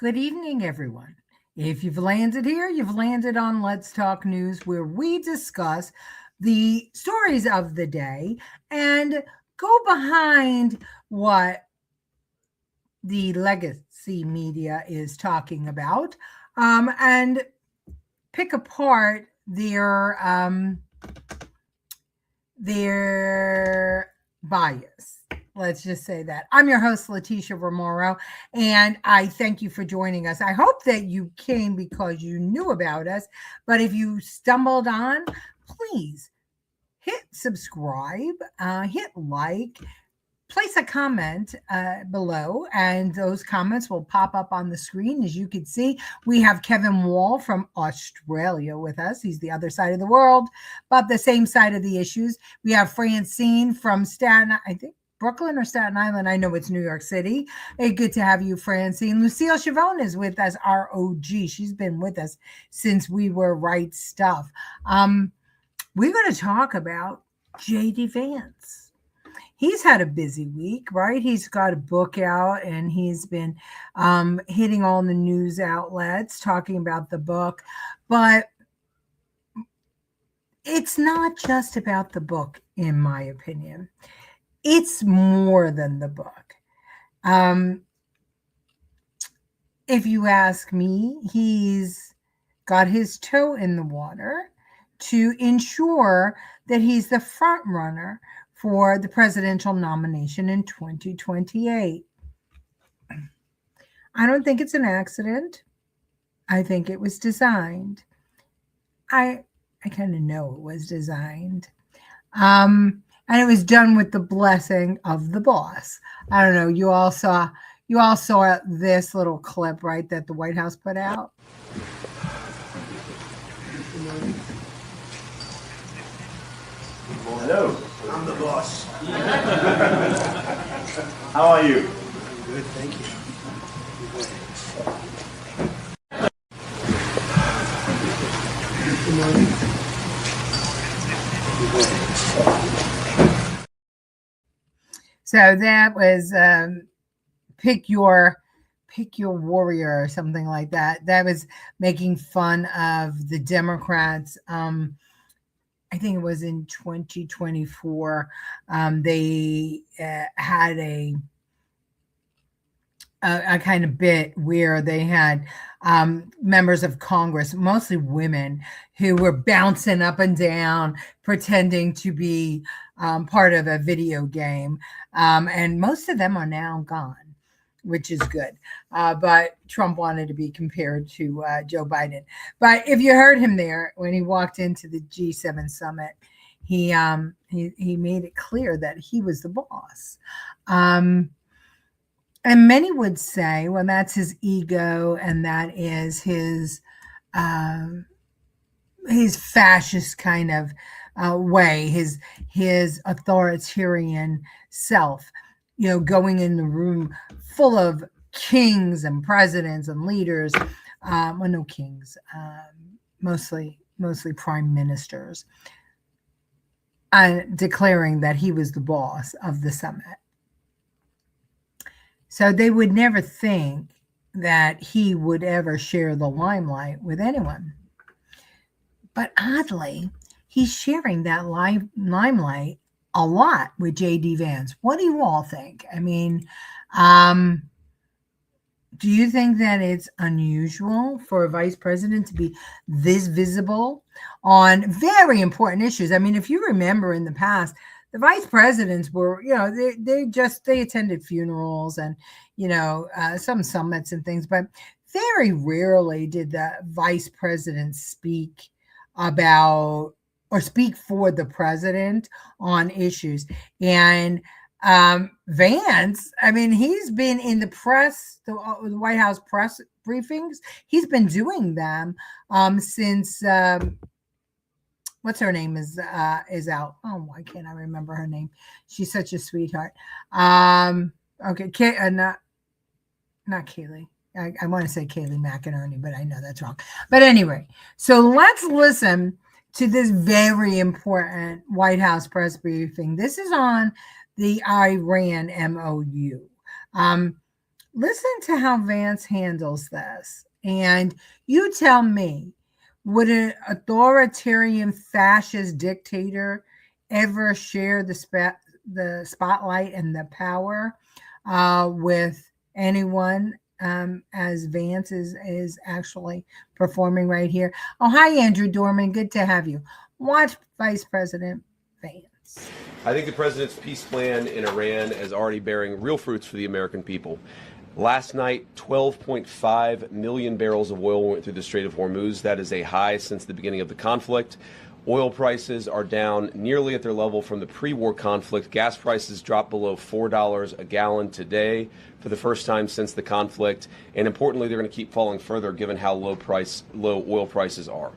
Good evening, everyone. If you've landed here, you've landed on Let's Talk News, where we discuss the stories of the day and go behind what the legacy media is talking about, and pick apart their bias. Let's just say that. I'm your host, Leticia Romero, and I thank you for joining us. I hope that you came because you knew about us, but if you stumbled on, please hit subscribe, hit like, place a comment below, and those comments will pop up on the screen. As you can see, we have Kevin Wall from Australia with us. He's the other side of the world, but the same side of the issues. We have Francine from Staten, I think, Brooklyn or Staten Island. I know it's New York City. Hey, good to have you, Francine. Lucille Chavone is with us, our OG. She's been with us since we were Right Stuff. We're going to talk about JD Vance. He's had a busy week, right? He's got a book out and he's been hitting all the news outlets talking about the book. But it's not just about the book, in my opinion. It's more than the book. If you ask me, he's got his toe in the water to ensure that he's the front runner for the presidential nomination in 2028. I don't think it's an accident. I think it was designed. I kind of know it was designed. And it was done with the blessing of the boss. I don't know. You all saw this little clip, right, that the White House put out. Hello, I'm the boss. How are you? Good, thank you. Good morning. So that was pick your warrior or something like that. That was making fun of the Democrats. I think it was in 2024. They had a kind of bit where they had members of Congress, mostly women, who were bouncing up and down, pretending to be part of a video game. And most of them are now gone, which is good. But Trump wanted to be compared to Joe Biden. But if you heard him there when he walked into the G7 summit, he made it clear that he was the boss. And many would say, well, that's his ego, and that is his fascist kind of way, his authoritarian self, going in the room full of kings and presidents and leaders. Well, no kings, mostly prime ministers, declaring that he was the boss of the summit. So they would never think that he would ever share the limelight with anyone. But oddly, he's sharing that limelight a lot with JD Vance. What do you all think? I mean, do you think that it's unusual for a vice president to be this visible on very important issues? I mean, if you remember in the past, the vice presidents were, they attended funerals and, some summits and things, but very rarely did the vice president speak about or speak for the president on issues. And Vance, I mean, he's been in the press, the White House press briefings. He's been doing them since what's her name is out. Oh, why can't I remember her name? She's such a sweetheart. Okay, not Kaylee. I want to say Kaylee McInerney, but I know that's wrong. But anyway, so let's listen to this very important White House press briefing. This is on the Iran MOU. listen to how Vance handles this. And you tell me, would an authoritarian fascist dictator ever share the spotlight and the power with anyone as Vance is actually performing right here? Oh, hi, Andrew Dorman. Good to have you. Watch Vice President Vance. I think the president's peace plan in Iran is already bearing real fruits for the American people. Last night, 12.5 million barrels of oil went through the Strait of Hormuz. That is a high since the beginning of the conflict. Oil prices are down nearly at their level from the pre-war conflict. Gas prices dropped below $4 a gallon today for the first time since the conflict. And importantly, they're going to keep falling further given how low oil prices are.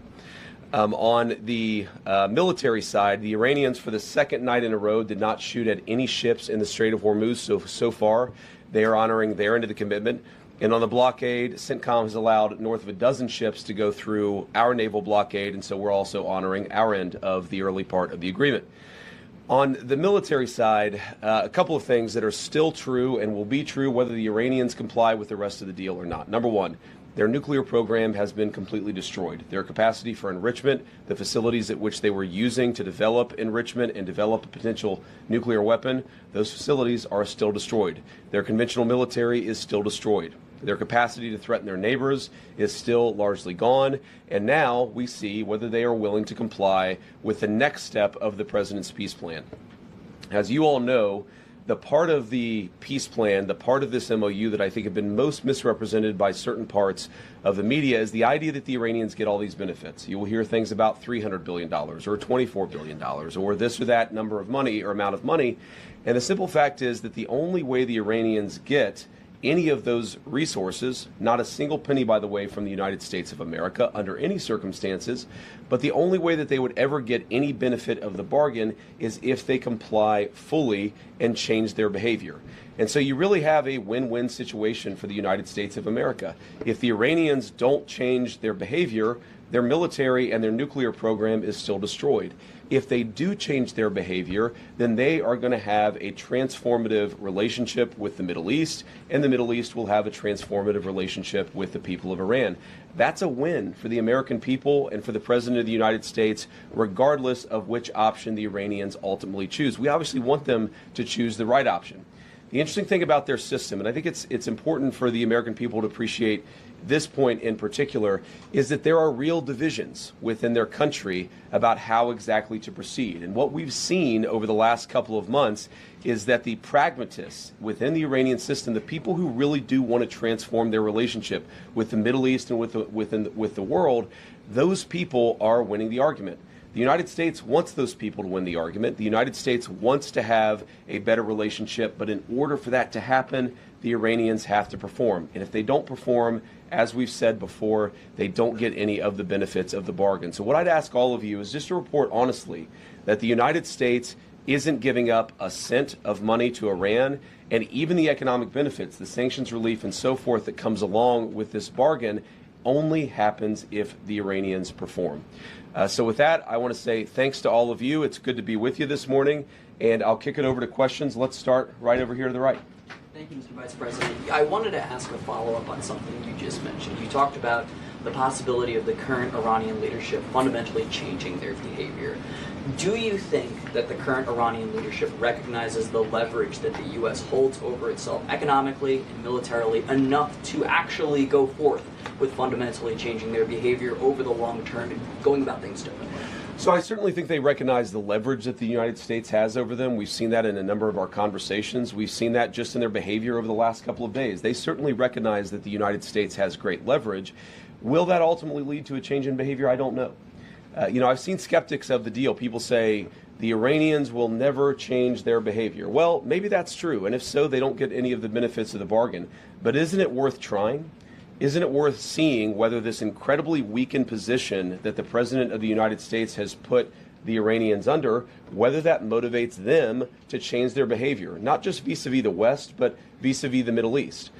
On the military side, the Iranians, for the second night in a row, did not shoot at any ships in the Strait of Hormuz so far. They are honoring their end of the commitment. And on the blockade, CENTCOM has allowed north of a dozen ships to go through our naval blockade, and so we're also honoring our end of the early part of the agreement. On the military side, a couple of things that are still true and will be true whether the Iranians comply with the rest of the deal or not. Number one, their nuclear program has been completely destroyed. Their capacity for enrichment, the facilities at which they were using to develop enrichment and develop a potential nuclear weapon, those facilities are still destroyed. Their conventional military is still destroyed. Their capacity to threaten their neighbors is still largely gone. And now we see whether they are willing to comply with the next step of the president's peace plan. As you all know, the part of the peace plan, the part of this MOU that I think have been most misrepresented by certain parts of the media is the idea that the Iranians get all these benefits. You will hear things about $300 billion or $24 billion or this or that number of money or amount of money. And the simple fact is that the only way the Iranians get any of those resources, not a single penny, by the way, from the United States of America under any circumstances, but the only way that they would ever get any benefit of the bargain is if they comply fully and change their behavior. And so you really have a win-win situation for the United States of America. If the Iranians don't change their behavior, their military and their nuclear program is still destroyed. If they do change their behavior, then they are going to have a transformative relationship with the Middle East, and the Middle East will have a transformative relationship with the people of Iran. That's a win for the American people and for the President of the United States, regardless of which option the Iranians ultimately choose. We obviously want them to choose the right option. The interesting thing about their system, and I think it's important for the American people to appreciate this point in particular, is that there are real divisions within their country about how exactly to proceed. And what we've seen over the last couple of months is that the pragmatists within the Iranian system, the people who really do want to transform their relationship with the Middle East and with the world, those people are winning the argument. The United States wants those people to win the argument. The United States wants to have a better relationship, but in order for that to happen, the Iranians have to perform. And if they don't perform, as we've said before, they don't get any of the benefits of the bargain. So what I'd ask all of you is just to report honestly that the United States isn't giving up a cent of money to Iran, and even the economic benefits, the sanctions relief and so forth that comes along with this bargain only happens if the Iranians perform. So with that, I want to say thanks to all of you. It's good to be with you this morning, and I'll kick it over to questions. Let's start right over here to the right. Thank you, Mr. Vice President. I wanted to ask a follow-up on something you just mentioned. You talked about the possibility of the current Iranian leadership fundamentally changing their behavior. Do you think that the current Iranian leadership recognizes the leverage that the U.S. holds over itself economically and militarily enough to actually go forth with fundamentally changing their behavior over the long term and going about things differently? So I certainly think they recognize the leverage that the United States has over them. We've seen that in a number of our conversations. We've seen that just in their behavior over the last couple of days. They certainly recognize that the United States has great leverage. Will that ultimately lead to a change in behavior? I don't know. I've seen skeptics of the deal. People say the Iranians will never change their behavior. Well, maybe that's true. And if so, they don't get any of the benefits of the bargain. But isn't it worth trying? Isn't it worth seeing whether this incredibly weakened position that the President of the United States has put the Iranians under, whether that motivates them to change their behavior, not just vis-a-vis the West, but vis-a-vis the Middle East?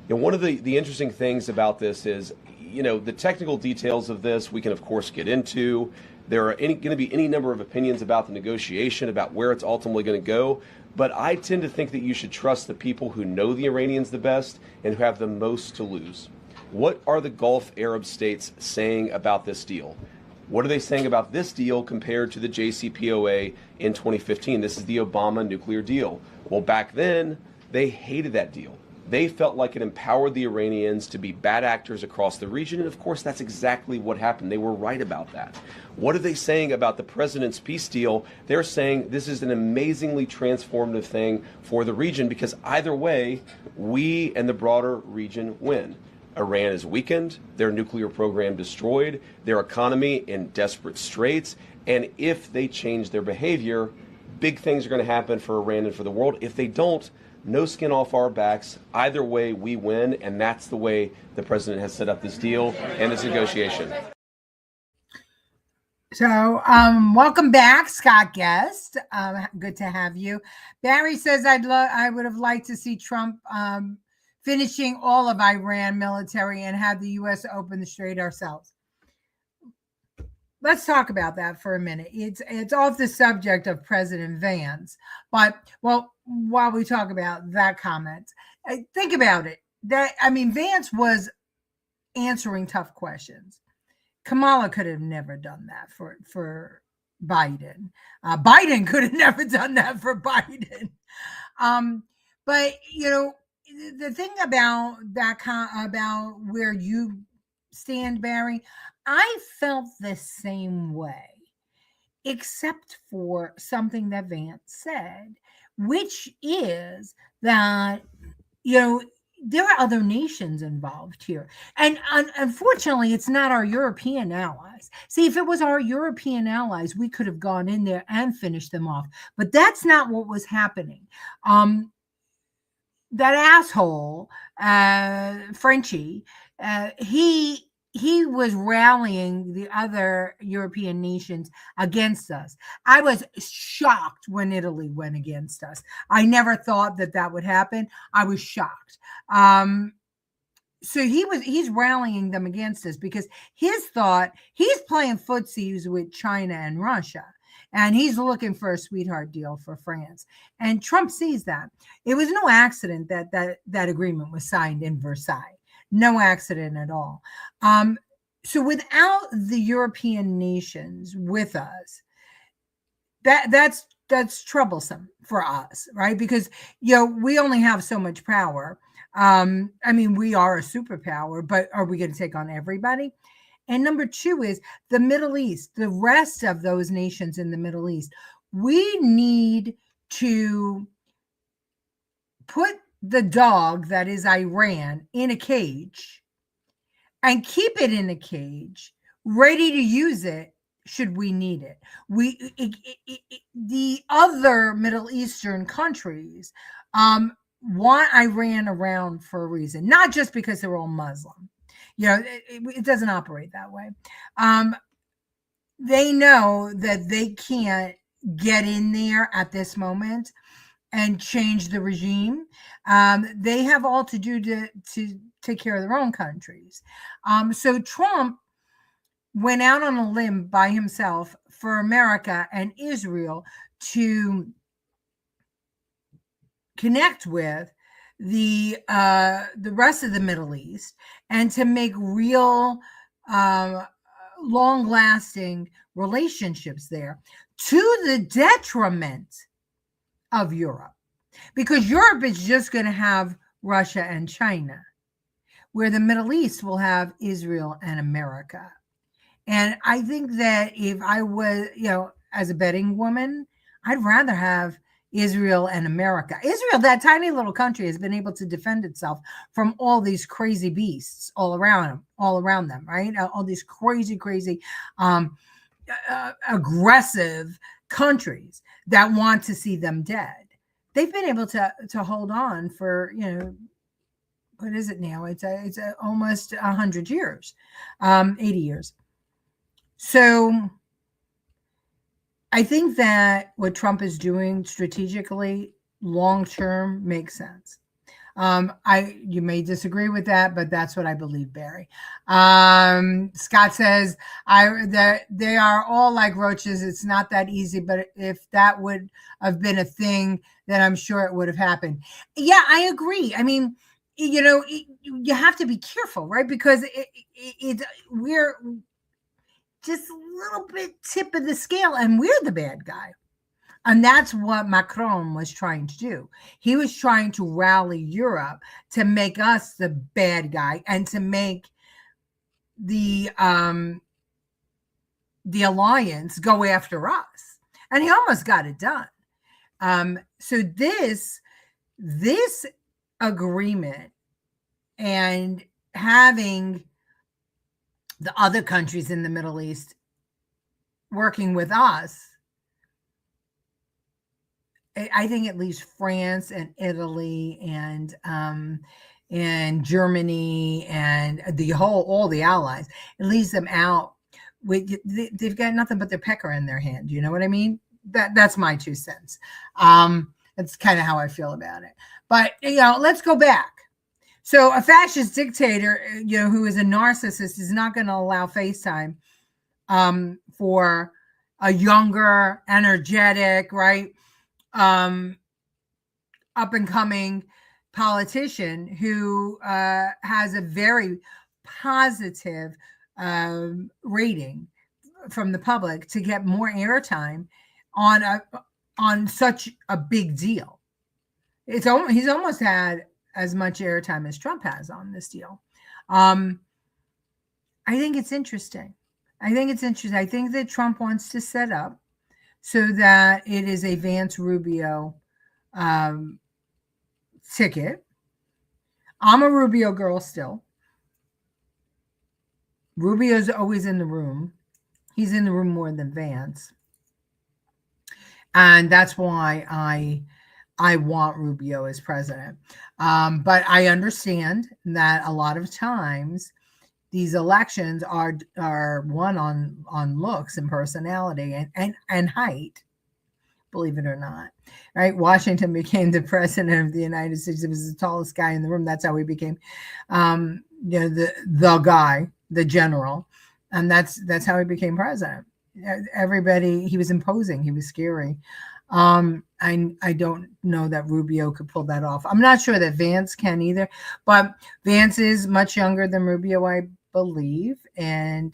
And one of the interesting things about this is, the technical details of this we can, of course, get into. There are going to be any number of opinions about the negotiation, about where it's ultimately going to go. But I tend to think that you should trust the people who know the Iranians the best and who have the most to lose. What are the Gulf Arab states saying about this deal? What are they saying about this deal compared to the JCPOA in 2015? This is the Obama nuclear deal. Well, back then, they hated that deal. They felt like it empowered the Iranians to be bad actors across the region. And of course, that's exactly what happened. They were right about that. What are they saying about the president's peace deal? They're saying this is an amazingly transformative thing for the region because either way, we and the broader region win. Iran is weakened, their nuclear program destroyed, their economy in desperate straits. And if they change their behavior, big things are going to happen for Iran and for the world. If they don't, no skin off our backs. Either way, we win, and that's the way the president has set up this deal and this negotiation. So, welcome back, Scott Guest. Good to have you. Barry says I would have liked to see Trump finishing all of Iran military and have the U.S. open the strait ourselves. Let's talk about that for a minute. It's off the subject of President Vance, but while we talk about that comment, think about it. Vance was answering tough questions. Kamala could have never done that for Biden. Biden could have never done that for Biden. But the thing about that about where you stand, Barry, I felt the same way, except for something that Vance said, which is that, there are other nations involved here. And unfortunately, it's not our European allies. See, if it was our European allies, we could have gone in there and finished them off. But that's not what was happening. That asshole, Frenchie, he was rallying the other European nations against us. I was shocked when Italy went against us. I never thought that would happen. I was shocked. So he's rallying them against us because his thought, he's playing footsies with China and Russia. And he's looking for a sweetheart deal for France. And Trump sees that. It was no accident that agreement was signed in Versailles. No accident at all. So without the European nations with us, that's troublesome for us, right? Because we only have so much power. We are a superpower, but are we going to take on everybody? And number two is the Middle East, the rest of those nations in the Middle East. We need to put the dog that is Iran in a cage and keep it in a cage, ready to use it should we need it. The other Middle Eastern countries want Iran around for a reason, not just because they're all Muslim. It doesn't operate that way. They know that they can't get in there at this moment and change the regime. They have all to do to take care of their own countries. So Trump went out on a limb by himself for America and Israel to connect with the rest of the Middle East and to make real long-lasting relationships there, to the detriment of Europe, because Europe is just going to have Russia and China, where the Middle East will have Israel and America. And I think that if I was, as a betting woman, I'd rather have Israel and America. Israel, that tiny little country, has been able to defend itself from all these crazy beasts all around them, right? All these crazy, aggressive countries that want to see them dead. They've been able to hold on for, what is it now? It's almost 100 years, 80 years. So I think that what Trump is doing strategically, long-term, makes sense. You may disagree with that, but that's what I believe, Barry. Scott says they are all like roaches. It's not that easy, but if that would have been a thing, then I'm sure it would have happened. Yeah, I agree. I mean, you have to be careful, right? Because we're just a little bit tip of the scale, and we're the bad guy. And that's what Macron was trying to do. He was trying to rally Europe to make us the bad guy and to make the alliance go after us. And he almost got it done. So this agreement and having the other countries in the Middle East working with us, I think at least France and Italy and Germany and all the allies, it leaves them out with, they've got nothing but their pecker in their hand. You know what I mean? That's my 2 cents. That's kind of how I feel about it. But let's go back. So a fascist dictator, who is a narcissist, is not going to allow FaceTime for a younger, energetic, right, up and coming politician who has a very positive rating from the public to get more airtime on such a big deal. He's almost had as much airtime as Trump has on this deal. I think it's interesting. I think that Trump wants to set up so that it is a Vance Rubio ticket. I'm a Rubio girl still. Rubio's always in the room. He's in the room more than Vance. And that's why I want Rubio as president. But I understand that a lot of times these elections are won on looks and personality and height, believe it or not. Right? Washington became the president of the United States. It was the tallest guy in the room. That's how he became the guy, the general. And that's how he became president. Everybody, he was imposing, he was scary. I don't know that Rubio could pull that off. I'm not sure that Vance can either, but Vance is much younger than Rubio, I believe, and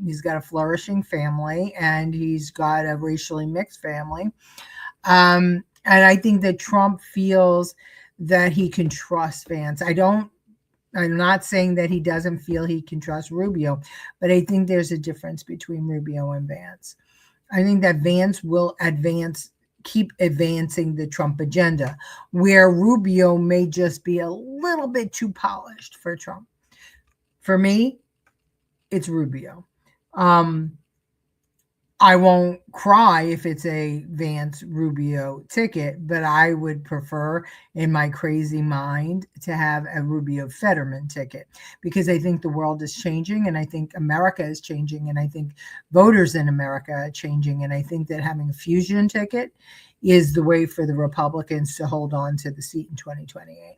he's got a flourishing family, and he's got a racially mixed family. And I think that Trump feels that he can trust Vance. I'm not saying that he doesn't feel he can trust Rubio, but I think there's a difference between Rubio and Vance. I think that Vance will keep advancing the Trump agenda, where Rubio may just be a little bit too polished for Trump. For me, it's Rubio. I won't cry if it's a Vance Rubio ticket, but I would prefer, in my crazy mind, to have a Rubio Fetterman ticket, because I think the world is changing, and I think America is changing, and I think voters in America are changing, and I think that having a fusion ticket is the way for the Republicans to hold on to the seat in 2028.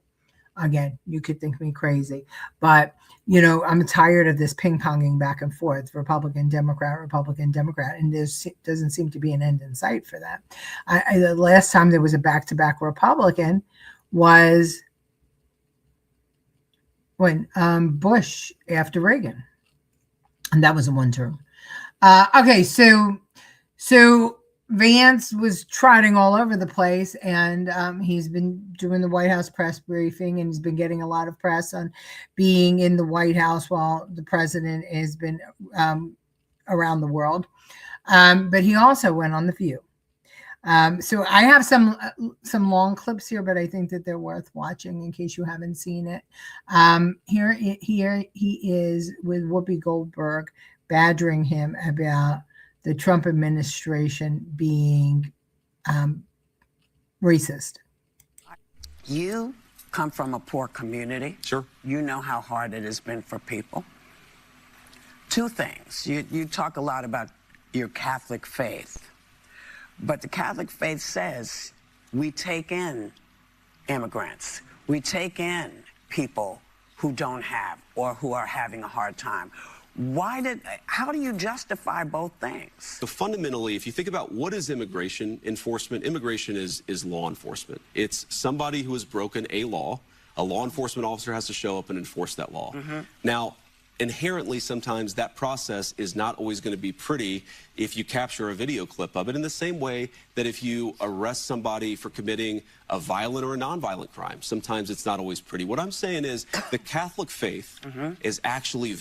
Again, you could think me crazy, but I'm tired of this ping-ponging back and forth, Republican, Democrat, and there doesn't seem to be an end in sight for that. The last time there was a back-to-back Republican was when Bush after Reagan, and that was a one term. Okay, so Vance was trotting all over the place, and he's been doing the White House press briefing, and he's been getting a lot of press on being in the White House while the president has been around the world. But he also went on The View. So I have some long clips here, but I think that they're worth watching in case you haven't seen it. Here he is with Whoopi Goldberg badgering him about the Trump administration being racist. You come from a poor community. Sure. You know how hard it has been for people. Two things. You talk a lot about your Catholic faith, but the Catholic faith says we take in immigrants. We take in people who don't have or who are having a hard time. How do you justify both things? So fundamentally, if you think about what is immigration enforcement, immigration is law enforcement. It's somebody who has broken a law enforcement officer has to show up and enforce that law. Now, inherently, sometimes that process is not always going to be pretty if you capture a video clip of it, in the same way that if you arrest somebody for committing a violent or a nonviolent crime, sometimes it's not always pretty. What I'm saying is the Catholic faith is actually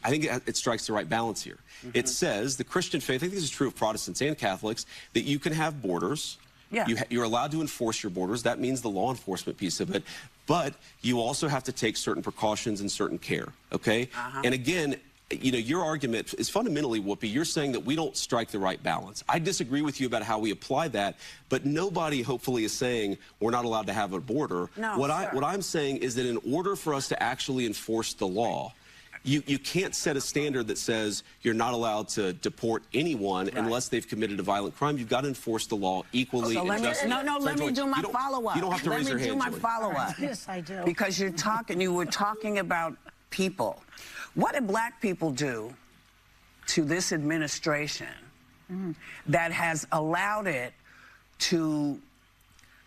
I think it strikes the right balance here. It says, the Christian faith, I think this is true of Protestants and Catholics, that you can have borders. Yeah. You're allowed to enforce your borders. That means the law enforcement piece of it. But you also have to take certain precautions and certain care, okay? And again, your argument is fundamentally, Whoopi, you're saying that we don't strike the right balance. I disagree with you about how we apply that, but nobody hopefully is saying we're not allowed to have a border. No, what I'm saying is that in order for us to actually enforce the law, you can't set a standard that says you're not allowed to deport anyone unless they've committed a violent crime. You've got to enforce the law equally. So let me do my follow-up. You don't have to raise your hand. Let me do my follow-up. Yes, I do. Because you were talking about people. What did black people do to this administration that has allowed it to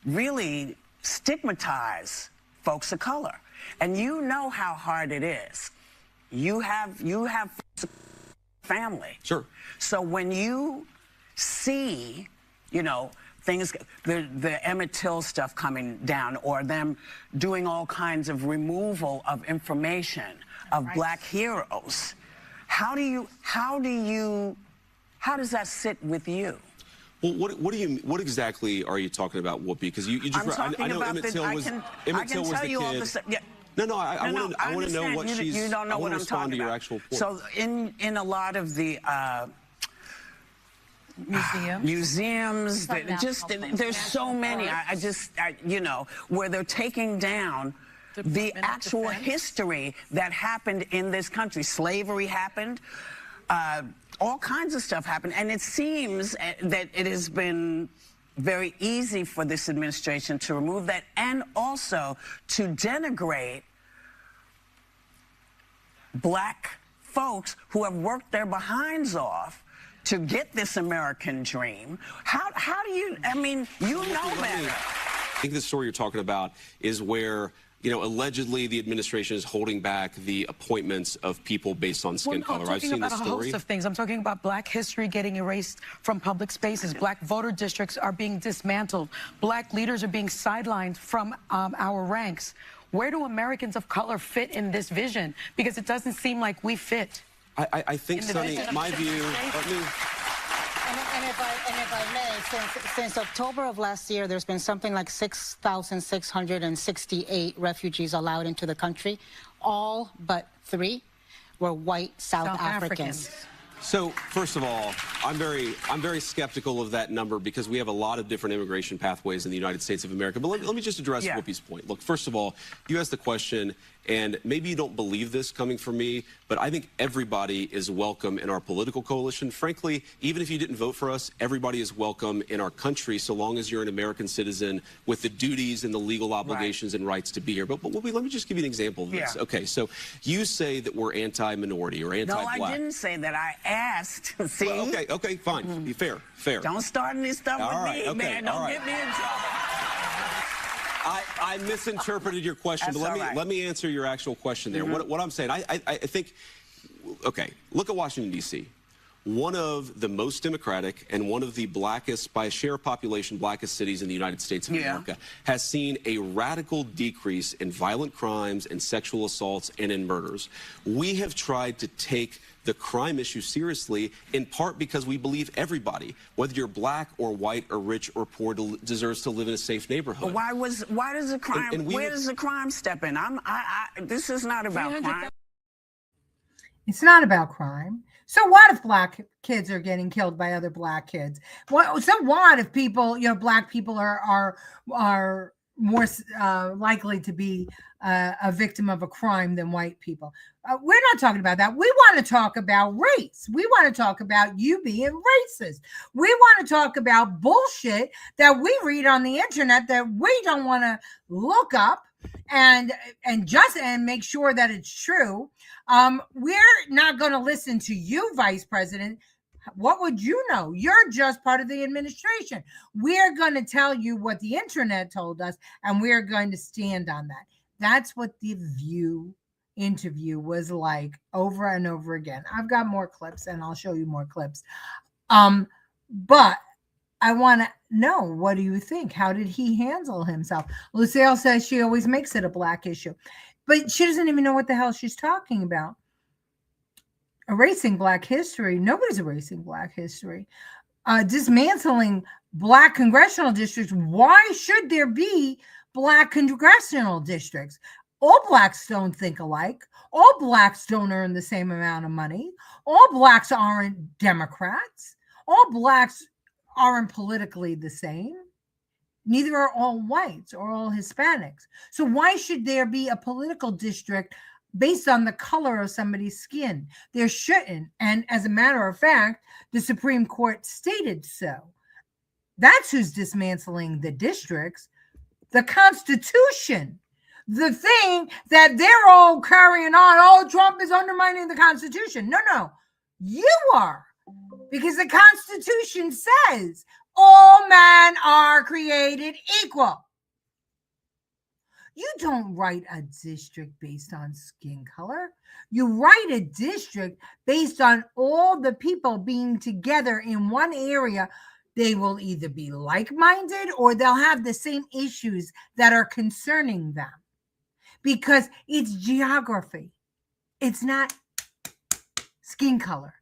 really stigmatize folks of color? And you know how hard it is. You have family. Sure. So when you see, things, the Emmett Till stuff coming down, or them doing all kinds of removal of information of black heroes, how does that sit with you? Well, what exactly are you talking about, Whoopi? Because you just I know Emmett Till was the kid. No, I want to know what she's. You don't know what I'm talking about. Your actual point. So in a lot of the museums, there's so many. Where they're taking down the actual history that happened in this country. Slavery happened. All kinds of stuff happened, and it seems that it has been very easy for this administration to remove that, and also to denigrate black folks who have worked their behinds off to get this American dream. How do you, you know better. I think the story you're talking about is where, allegedly the administration is holding back the appointments of people based on skin color. I've seen the story. I'm talking about a host of things. I'm talking about black history getting erased from public spaces. Black voter districts are being dismantled. Black leaders are being sidelined from our ranks. Where do Americans of color fit in this vision? Because it doesn't seem like we fit. I think, Sonny, my view. And if I may, since October of last year, there's been something like 6,668 refugees allowed into the country. All but 3 were white South Africans. So, first of all, I'm very skeptical of that number because we have a lot of different immigration pathways in the United States of America. But let me just address Whoopi's point. Look, first of all, you asked the question, and maybe you don't believe this coming from me, but I think everybody is welcome in our political coalition. Frankly, even if you didn't vote for us, everybody is welcome in our country so long as you're an American citizen with the duties and the legal obligations and rights to be here. But Whoopi, let me just give you an example of this. Okay, so you say that we're anti-minority or anti-black. No, I didn't say that. I asked. See? Well, okay, fine. Fair. Don't start any stuff with me, man. Don't get me in trouble. I misinterpreted your question, but let me answer your actual question there. What I'm saying, I think, okay, look at Washington, D.C. One of the most democratic and one of the blackest, by a share of population, blackest cities in the United States of America, has seen a radical decrease in violent crimes and sexual assaults and in murders. We have tried to take the crime issue seriously, in part because we believe everybody, whether you're black or white or rich or poor, deserves to live in a safe neighborhood. Why does the crime? Where does the crime step in? This is not about crime. It's not about crime. So what if black kids are getting killed by other black kids? So what if people, black people are more likely to be a victim of a crime than white people. We're not talking about that. We want to talk about race. We want to talk about you being racist. We want to talk about bullshit that we read on the internet that we don't want to look up and make sure that it's true. We're not going to listen to you, Vice President. What would you know? You're just part of the administration. We're going to tell you what the internet told us, and we're going to stand on that. That's what the View interview was like over and over again. I've got more clips, and I'll show you more clips. But I want to know, what do you think? How did he handle himself? Lucille says she always makes it a black issue, but she doesn't even know what the hell she's talking about. Erasing black history. Nobody's erasing black history. Dismantling black congressional districts. Why should there be black congressional districts? All blacks don't think alike. All blacks don't earn the same amount of money. All blacks aren't Democrats. All blacks aren't politically the same. Neither are all whites or all Hispanics. So why should there be a political district based on the color of somebody's skin? There shouldn't. And as a matter of fact, the Supreme Court stated so. That's who's dismantling the districts. The Constitution. The thing that they're all carrying on, oh, Trump is undermining the Constitution. No. You are. Because the Constitution says all men are created equal. You don't write a district based on skin color. You write a district based on all the people being together in one area. They will either be like-minded or they'll have the same issues that are concerning them. Because it's geography. It's not skin color.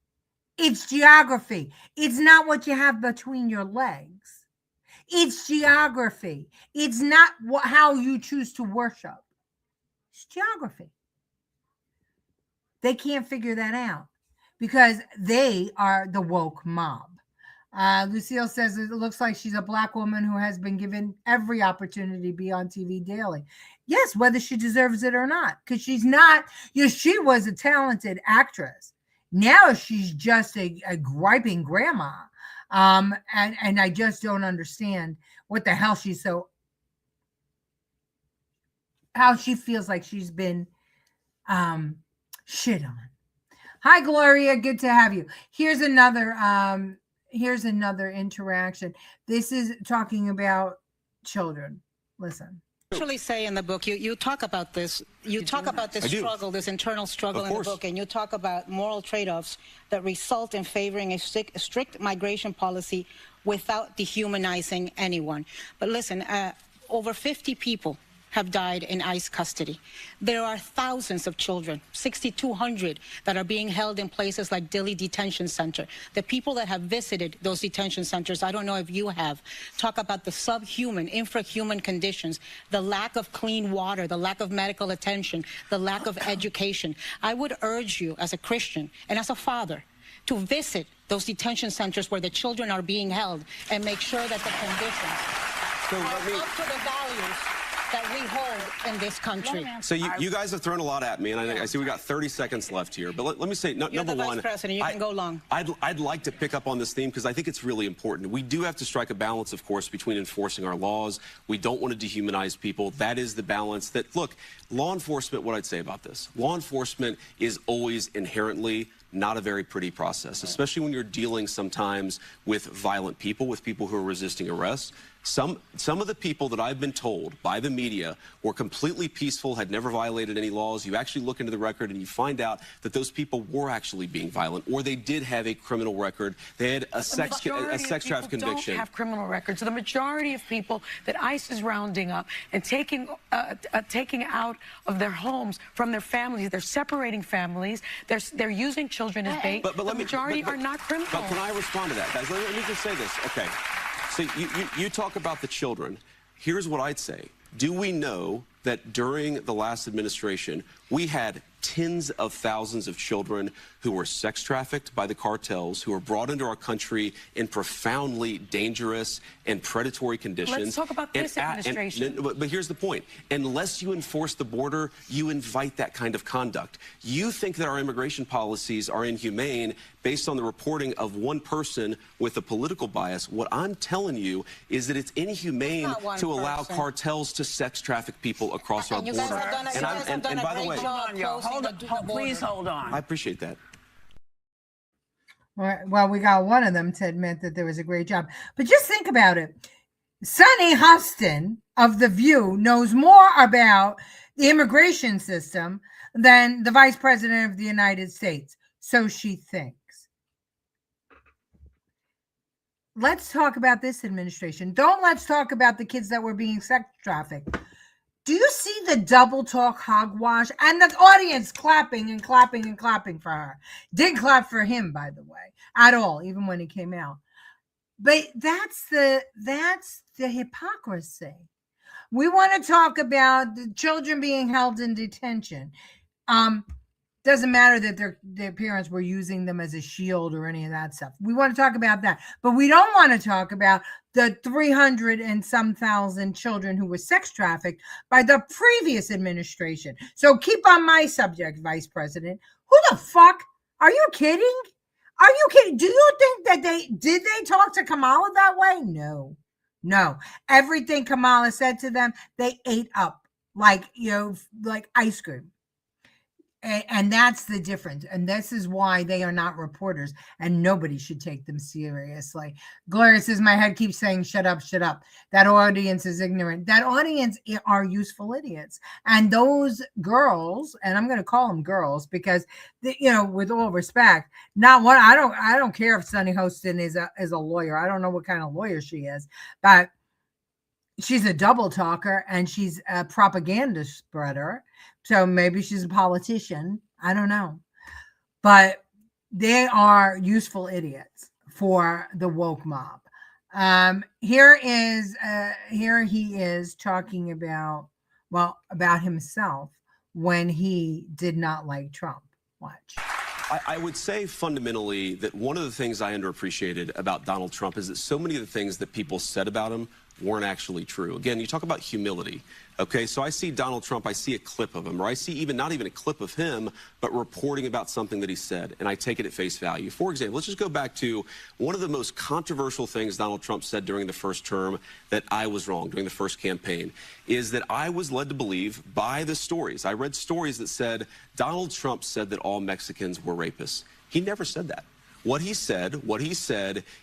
It's geography. It's not what you have between your legs. It's geography. It's not how you choose to worship. It's geography. They can't figure that out because they are the woke mob. Lucille says it looks like she's a black woman who has been given every opportunity to be on TV daily. Yes, whether she deserves it or not, because she's not. She was a talented actress. Now she's just a griping grandma. And I just don't understand what the hell how she feels like she's been shit on. Hi, Gloria. Good to have you. Here's another interaction. This is talking about children. Listen. Actually say in the book, you talk about this. You talk about this struggle, this internal struggle in the book, and you talk about moral trade-offs that result in favoring a strict migration policy without dehumanizing anyone. But listen, over 50 people have died in ICE custody. There are thousands of children, 6,200, that are being held in places like Dilley Detention Center. The people that have visited those detention centers, I don't know if you have, talk about the subhuman, infrahuman conditions, the lack of clean water, the lack of medical attention, the lack of education. I would urge you as a Christian and as a father to visit those detention centers where the children are being held and make sure that the conditions are up to the values that we hold in this country. So you guys have thrown a lot at me, and I see we got 30 seconds left here. But let me say, You're number the Vice one, President. You can go long. I'd like to pick up on this theme because I think it's really important. We do have to strike a balance, of course, between enforcing our laws. We don't want to dehumanize people. That is the balance that, look, law enforcement, what I'd say about this, law enforcement is always inherently not a very pretty process, especially when you're dealing sometimes with violent people, with people who are resisting arrest. Some of the people that I've been told by the media were completely peaceful, had never violated any laws. You actually look into the record and you find out that those people were actually being violent, or they did have a criminal record. They had a sex trafficking conviction. Don't have criminal records. So the majority of people that ICE is rounding up and taking out of their homes from their families, they're separating families. They're using children as bait. But the majority are not criminal. But can I respond to that, guys? Let me just say this. Okay. So you talk about the children. Here's what I'd say. Do we know that during the last administration, we had tens of thousands of children who were sex trafficked by the cartels, who were brought into our country in profoundly dangerous and predatory conditions. Let's talk about this administration. But here's the point. Unless you enforce the border, you invite that kind of conduct. You think that our immigration policies are inhumane based on the reporting of one person with a political bias. What I'm telling you is that it's inhumane to allow cartels to sex traffic people across our border. And by the way, please hold on. I appreciate that. Well, we got one of them to admit that there was a great job. But just think about it. Sonny Hostin of The View knows more about the immigration system than the Vice President of the United States. So she thinks. Let's talk about this administration. Let's talk about the kids that were being sex trafficked. Do you see the double talk hogwash? And the audience clapping and clapping and clapping for her. Didn't clap for him, by the way, at all, even when he came out. But that's the hypocrisy. We want to talk about the children being held in detention. Doesn't matter that their parents were using them as a shield or any of that stuff. We want to talk about that. But we don't want to talk about the 300 and some thousand children who were sex trafficked by the previous administration. So keep on my subject, Vice President. Who the fuck? Are you kidding? Are you kidding? Do you think that they talk to Kamala that way? No. Everything Kamala said to them, they ate up like ice cream. And that's the difference. And this is why they are not reporters and nobody should take them seriously. Gloria says, my head keeps saying, shut up, shut up. That audience is ignorant. That audience are useful idiots. And those girls, and I'm going to call them girls because, with all respect, I don't care if Sonny Hostin is a lawyer. I don't know what kind of lawyer she is, but she's a double talker and she's a propaganda spreader. So maybe she's a politician. I don't know. But they are useful idiots for the woke mob. Here he is talking about himself when he did not like Trump. Watch. I would say fundamentally that one of the things I underappreciated about Donald Trump is that so many of the things that people said about him weren't actually true. Again, you talk about humility. Okay, so I see Donald Trump, I see a clip of him, or I see not even a clip of him, but reporting about something that he said, and I take it at face value. For example, let's just go back to one of the most controversial things Donald Trump said during the first term that I was wrong during the first campaign, is that I was led to believe by the stories. I read stories that said Donald Trump said that all Mexicans were rapists. He never said that. What he said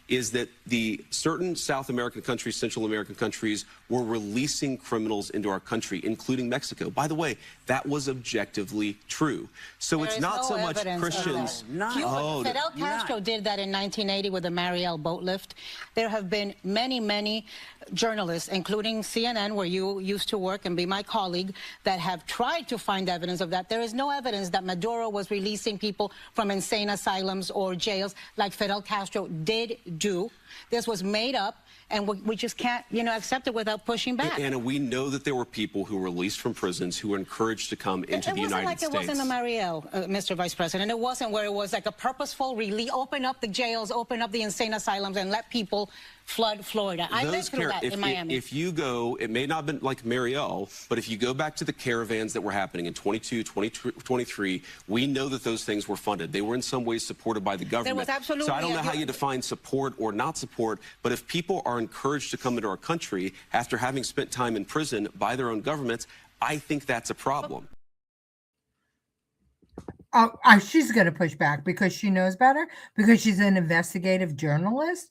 is that the certain South American countries, Central American countries, were releasing criminals into our country, including Mexico. By the way, that was objectively true. So it's not so much Christians. Fidel Castro did that in 1980 with the Mariel boat lift. There have been many journalists, including CNN, where you used to work and be my colleague, that have tried to find evidence of that. There is no evidence that Maduro was releasing people from insane asylums or jails like Fidel Castro did do. This was made up, and we just can't, accept it without pushing back. Anna, we know that there were people who were released from prisons who were encouraged to come into the United States. It wasn't the Mariel, Mr. Vice President. It wasn't where it was like a purposeful release, open up the jails, open up the insane asylums, and let people flood Florida. I've been through that in Miami. If you go, it may not have been like Mariel, but if you go back to the caravans that were happening in 22, 23, we know that those things were funded. They were in some ways supported by the government. There was absolutely. So I don't know how you define support or not support, but if people are encouraged to come into our country after having spent time in prison by their own governments, I think that's a problem. She's going to push back because she knows better, because she's an investigative journalist.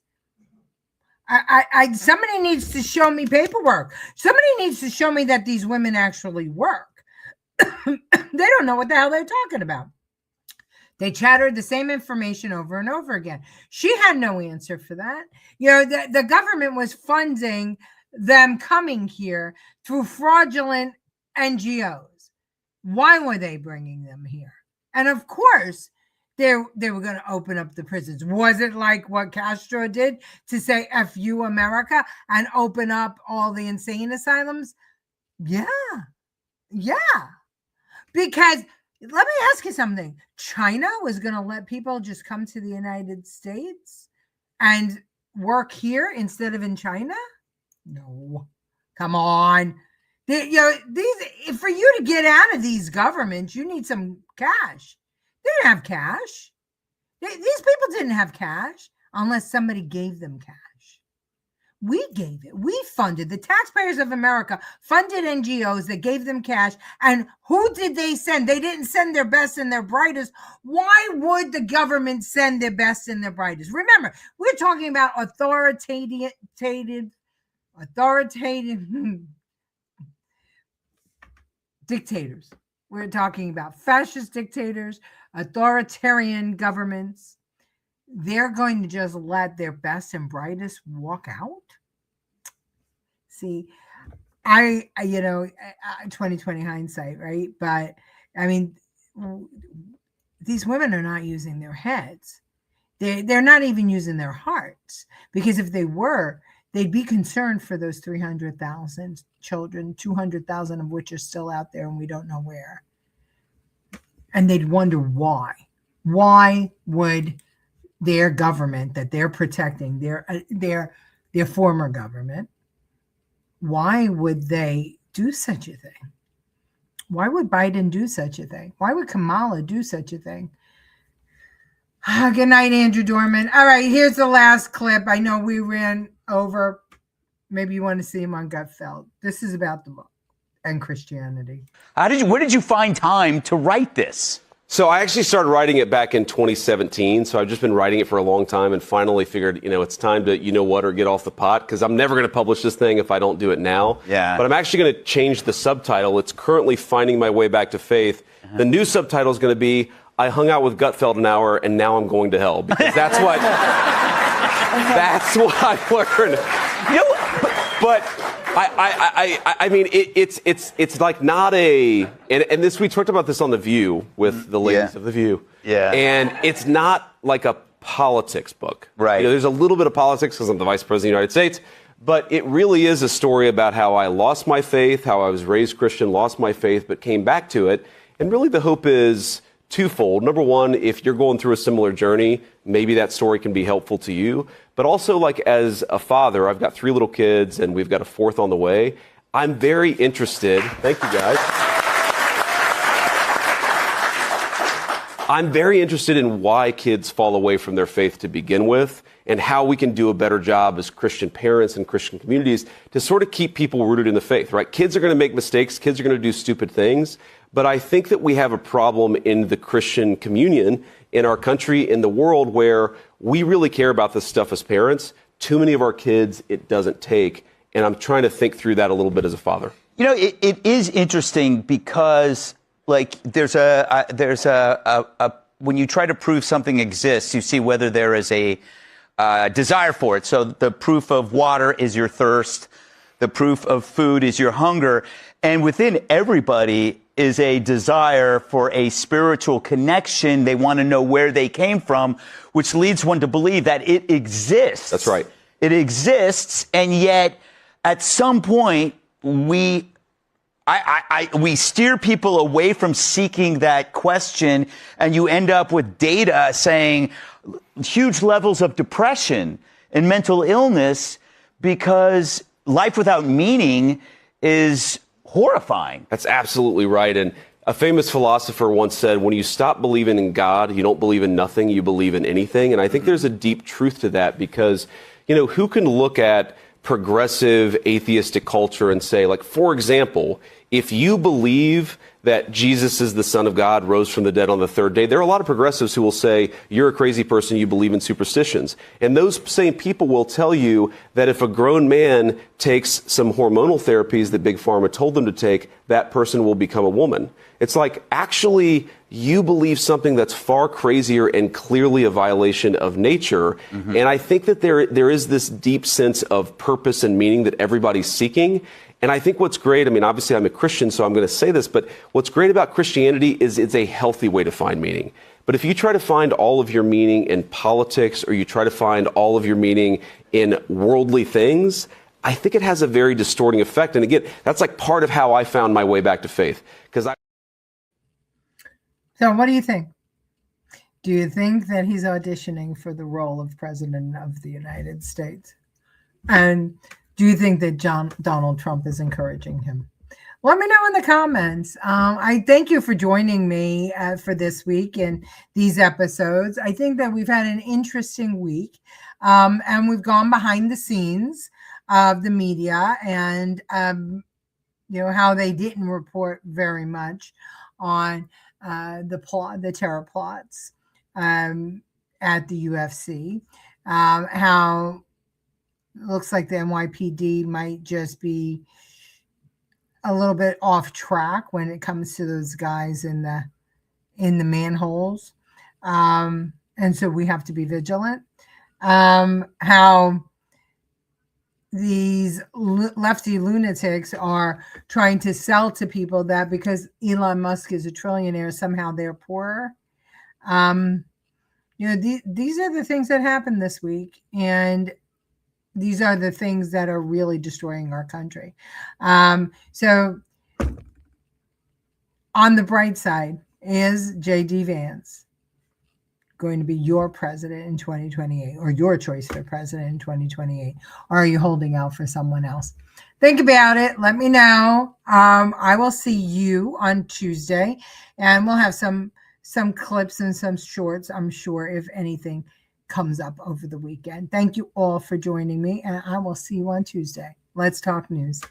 Somebody needs to show me paperwork. Somebody needs to show me that these women actually work. They don't know what the hell they're talking about. They chattered the same information over and over again. She had no answer for that. The government was funding them coming here through fraudulent NGOs. Why were they bringing them here? And of course, they were going to open up the prisons. Was it like what Castro did to say F you America and open up all the insane asylums? Yeah. Because Let me ask you something. China was going to let people just come to the United States and work here instead of in China? No. Come on. For you to get out of these governments, you need some cash. They didn't have cash. These people didn't have cash unless somebody gave them cash. We gave it. We funded. The taxpayers of America funded NGOs that gave them cash. And who did they send? They didn't send their best and their brightest. Why would the government send their best and their brightest? Remember, we're talking about authoritative dictators. We're talking about fascist dictators, authoritarian governments. They're going to just let their best and brightest walk out. See, 2020 hindsight, right? But I mean, these women are not using their heads. They're not even using their hearts, because if they were, they'd be concerned for those 300,000 children, 200,000 of which are still out there and we don't know where. And they'd wonder why. Why would their government that they're protecting, their former government, why would they do such a thing? Why would Biden do such a thing? Why would Kamala do such a thing? Good night, Andrew Dorman. All right, here's the last clip. I know we ran over. Maybe you want to see him on Gutfeld. This is about the book and Christianity. Where did you find time to write this? So I actually started writing it back in 2017. So I've just been writing it for a long time and finally figured, it's time to, or get off the pot, because I'm never going to publish this thing if I don't do it now. Yeah. But I'm actually going to change the subtitle. It's currently Finding My Way Back to Faith. The new subtitle is going to be I hung out with Gutfeld an hour and now I'm going to hell, because that's what I learned. But I mean, it's like not a, and this, we talked about this on The View with the ladies of The View. Yeah. And it's not like a politics book. Right. There's a little bit of politics because I'm the Vice President of the United States, but it really is a story about how I lost my faith, how I was raised Christian, lost my faith, but came back to it. And really the hope is twofold. Number one, if you're going through a similar journey, maybe that story can be helpful to you. But also, like, as a father, I've got 3 little kids and we've got a 4th on the way. I'm very interested. Thank you, guys. I'm very interested in why kids fall away from their faith to begin with, and how we can do a better job as Christian parents and Christian communities to sort of keep people rooted in the faith, right? Kids are going to make mistakes. Kids are going to do stupid things. But I think that we have a problem in the Christian communion, in our country, in the world, where we really care about this stuff as parents. Too many of our kids, it doesn't take. And I'm trying to think through that a little bit as a father. It is interesting because, like, there's a when you try to prove something exists, you see whether there is a desire for it. So the proof of water is your thirst. The proof of food is your hunger. And within everybody is a desire for a spiritual connection. They want to know where they came from, which leads one to believe that it exists. That's right. It exists, and yet at some point we steer people away from seeking that question, and you end up with data saying huge levels of depression and mental illness because life without meaning is horrifying. That's absolutely right. And a famous philosopher once said, when you stop believing in God, you don't believe in nothing, you believe in anything. And I think there's a deep truth to that, because, who can look at progressive atheistic culture and say, like, for example, if you believe that Jesus is the Son of God, rose from the dead on the 3rd day, there are a lot of progressives who will say, you're a crazy person, you believe in superstitions. And those same people will tell you that if a grown man takes some hormonal therapies that Big Pharma told them to take, that person will become a woman. It's like, actually, you believe something that's far crazier and clearly a violation of nature. Mm-hmm. And I think that there is this deep sense of purpose and meaning that everybody's seeking. And I think what's great, obviously I'm a Christian, so I'm going to say this, but what's great about Christianity is it's a healthy way to find meaning. But if you try to find all of your meaning in politics, or you try to find all of your meaning in worldly things, I think it has a very distorting effect. And again, that's like part of how I found my way back to faith. So what do you think? Do you think that he's auditioning for the role of President of the United States? And do you think that Donald Trump is encouraging him? Let me know in the comments. I thank you for joining me for this week and these episodes. I think that we've had an interesting week, and we've gone behind the scenes of the media and how they didn't report very much on the terror plots at the UFC. How it looks like the NYPD might just be a little bit off track when it comes to those guys in the manholes, and so we have to be vigilant. How these lefty lunatics are trying to sell to people that because Elon Musk is a trillionaire, somehow they're poorer. These are the things that happened this week, and these are the things that are really destroying our country. So on the bright side, is JD Vance going to be your president in 2028, or your choice for president in 2028? Or are you holding out for someone else? Think about it. Let me know. I will see you on Tuesday, and we'll have some clips and some shorts, I'm sure, if anything comes up over the weekend. Thank you all for joining me, and I will see you on Tuesday. Let's talk news.